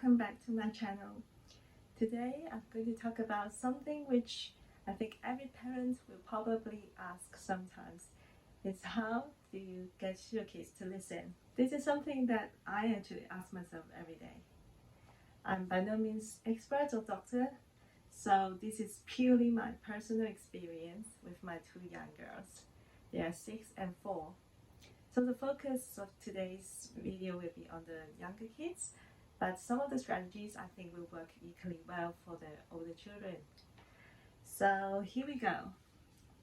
welcome back to my channel. Today I'm going to talk about something which I think every parent will probably ask sometimes. Is how do you get your kids to listen? This is something that I actually ask myself every day. I'm by no means expert or doctor, so this is purely my personal experience with my two young girls. They are 6 and 4. So the focus of today's video will be on the younger kids, but some of the strategies I think will work equally well for the older children. So here we go.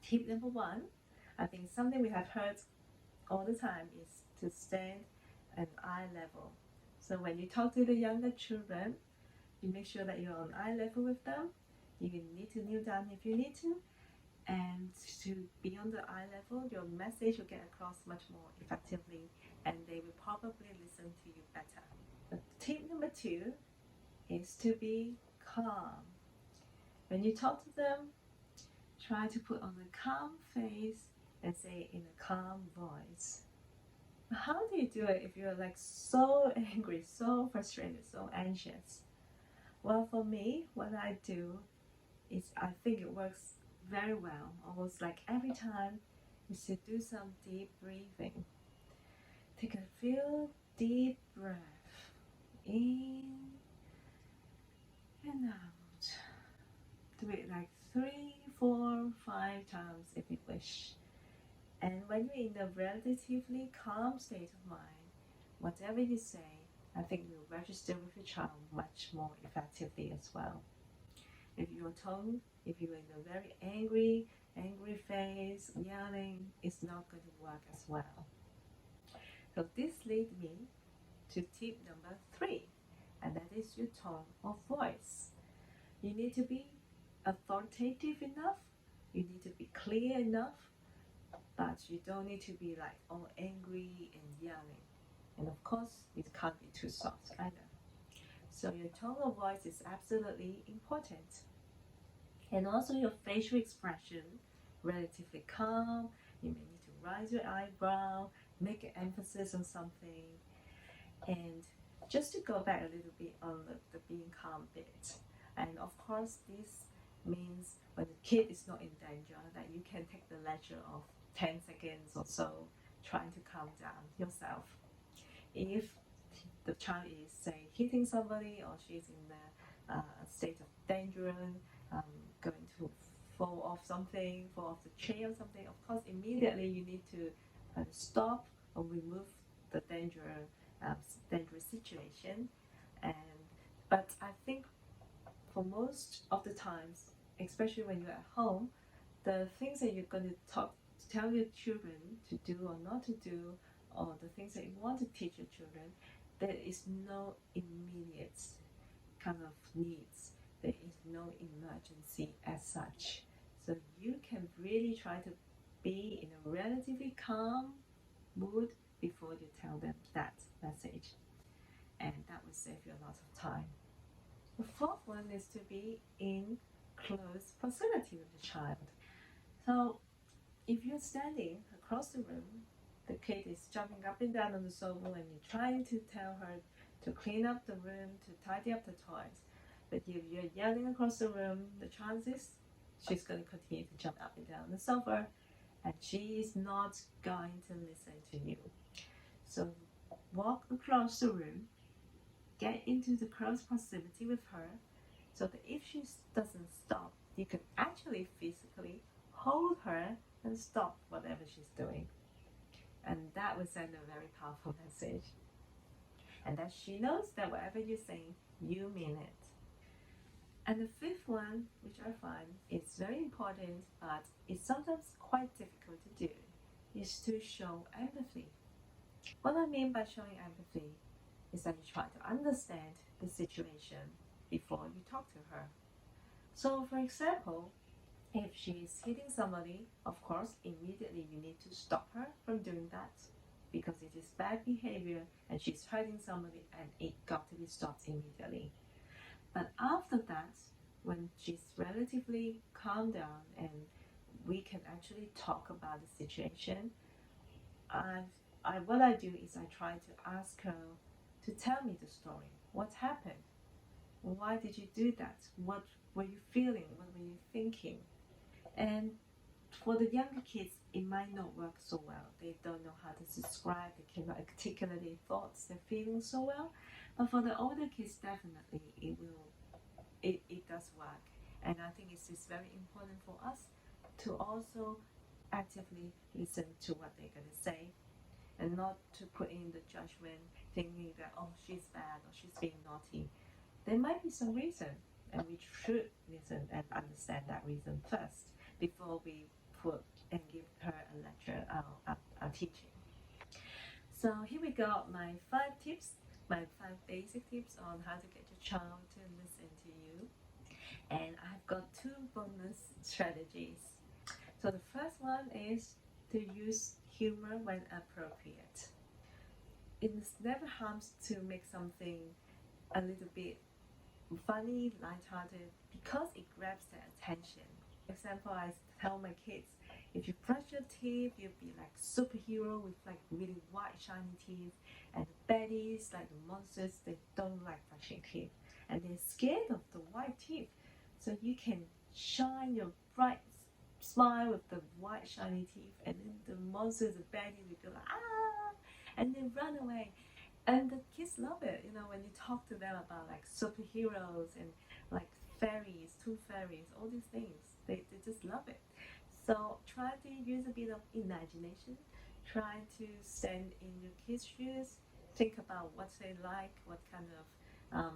Tip number 1, I think something we have heard all the time is to stand at eye level. So when you talk to the younger children, you make sure that you're on eye level with them. You need to kneel down if you need to, and to be on the eye level, your message will get across much more effectively, and they will probably listen to you better. But tip number 2 is to be calm. When you talk to them, try to put on a calm face and say in a calm voice. How do you do it if you're like so angry, so frustrated, so anxious? Well, for me, what I do is I think it works very well, almost like every time, is to do some deep breathing. Take a few deep breaths in and out. Do it like 3, 4, 5 times if you wish. And when you're in a relatively calm state of mind, whatever you say, I think you'll register with your child much more effectively as well. If your tone, if you're in a very angry face, yelling, it's not going to work as well. So this leads me to tip number 3, and that is your tone of voice. You need to be authoritative enough, you need to be clear enough, but you don't need to be like all angry and yelling. And of course, it can't be too soft either. So your tone of voice is absolutely important. And also your facial expression, relatively calm. You may need to raise your eyebrow, make an emphasis on something. And just to go back a little bit on the being calm bit. And of course, this means when the kid is not in danger, that you can take the leisure of 10 seconds or so trying to calm down yourself. If the child is, say, hitting somebody or she's in a state of danger, going to fall off the chair or something, of course, immediately you need to stop or remove the dangerous situation. But I think for most of the times, especially when you're at home, the things that you're going to tell your children to do or not to do, or the things that you want to teach your children, there is no immediate kind of needs. There is no emergency as such. So you can really try to be in a relatively calm mood before you tell them that message. And that will save you a lot of time. The 4th one is to be in close proximity with the child. So if you're standing across the room, the kid is jumping up and down on the sofa and you're trying to tell her to clean up the room, to tidy up the toys. But if you're yelling across the room, the chances she's going to continue to jump up and down on the sofa, and she is not going to listen to you. So walk across the room, get into the close proximity with her, so that if she doesn't stop, you can actually physically hold her and stop whatever she's doing. And that will send a very powerful message. And that she knows that whatever you're saying, you mean it. And the 5th one, which I find is very important, but it's sometimes quite difficult to do, is to show empathy. What I mean by showing empathy is that you try to understand the situation before you talk to her. So for example, if she's hitting somebody, of course, immediately you need to stop her from doing that, because it is bad behavior and she's hurting somebody, and it got to be stopped immediately. But after that, when she's relatively calmed down and we can actually talk about the situation, what I do is I try to ask her to tell me the story. What happened? Why did you do that? What were you feeling? What were you thinking? And for the younger kids, it might not work so well. They don't know how to describe, they cannot articulate their thoughts, their feelings so well. But for the older kids, definitely it does work. And I think it's just very important for us to also actively listen to what they're going to say and not to put in the judgment thinking that, oh, she's bad or she's being naughty. There might be some reason, and we should listen and understand that reason first before we put and give her a lecture, our teaching. So here we go, my 5 tips, my 5 basic tips on how to get your child to listen to you. And I've got 2 bonus strategies. So the first one is to use humor when appropriate. It never harms to make something a little bit funny, lighthearted, because it grabs their attention. For example, I tell my kids, if you brush your teeth, you'll be like superhero with like really white shiny teeth, and the baddies, like the monsters, they don't like brushing teeth and they're scared of the white teeth. So you can shine your bright smile with the white shiny teeth, and then the monsters, the baddies, will go like, ah, and they run away. And the kids love it, you know, when you talk to them about like superheroes and like fairies, tooth fairies, all these things, they just love it. So try to use a bit of imagination, try to stand in your kids' shoes, think about what they like, what kind of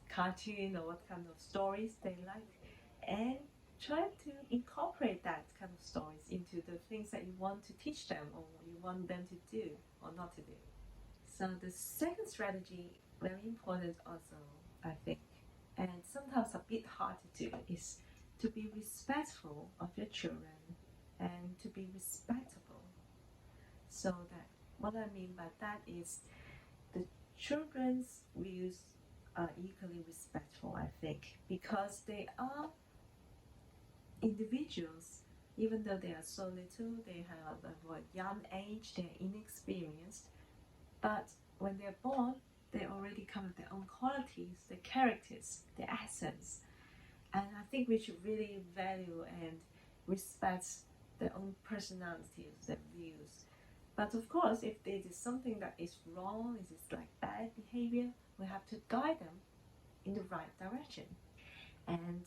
cartoon or what kind of stories they like, and try to incorporate that kind of stories into the things that you want to teach them or you want them to do or not to do. So the second strategy, very important also, I think, and sometimes a bit hard to do, is to be respectful of your children and to be respectable. So that what I mean by that is the children's views are equally respectful, I think, because they are individuals. Even though they are so little, they have a young age, they're inexperienced, but when they're born, they already come with their own qualities, their characters, their essence. And I think we should really value and respect their own personalities, their views. But of course, if there is something that is wrong, if it's like bad behavior, we have to guide them in the right direction. And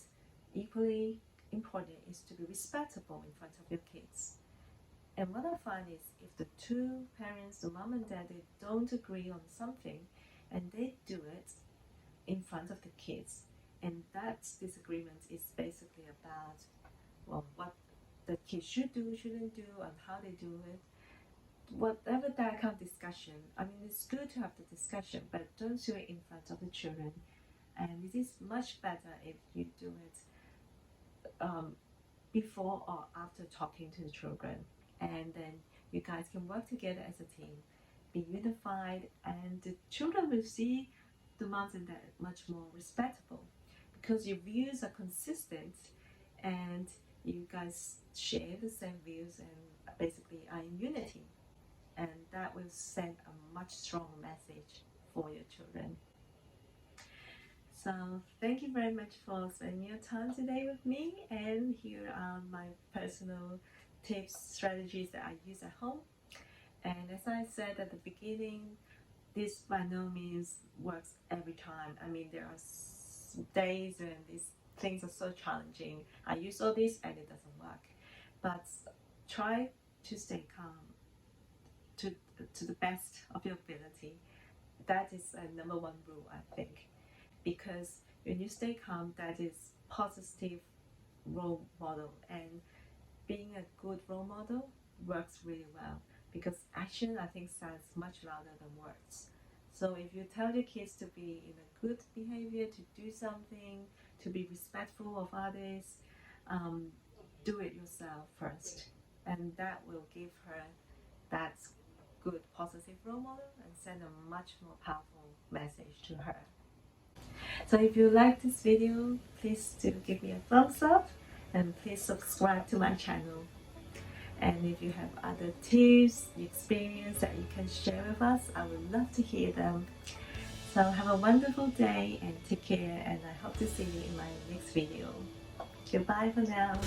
equally important is to be respectable in front of your kids. And what I find is if the 2 parents, the mom and dad, they don't agree on something and they do it in front of the kids, and that disagreement is basically about, well, what the kids should do, shouldn't do, and how they do it. Whatever that kind of discussion, I mean, it's good to have the discussion, but don't do it in front of the children. And it is much better if you do it before or after talking to the children. And then you guys can work together as a team, be unified, and the children will see the moms and dad much more respectable because your views are consistent and you guys share the same views and basically are in unity, and that will send a much stronger message for your children. So thank you very much for spending your time today with me, and here are my personal tips, strategies that I use at home. And as I said at the beginning, this by no means works every time. I mean, there are days when these things are so challenging. I use all this and it doesn't work. But try to stay calm to the best of your ability. That is a number 1 rule, I think. Because when you stay calm, that is positive role model, and being a good role model works really well because action, I think, sounds much louder than words. So if you tell your kids to be in a good behavior, to do something, to be respectful of others, do it yourself first, and that will give her that good positive role model and send a much more powerful message to her. So if you like this video, please do give me a thumbs up and please subscribe to my channel. And if you have other tips, experience that you can share with us, I would love to hear them. So have a wonderful day and take care, and I hope to see you in my next video. Goodbye for now.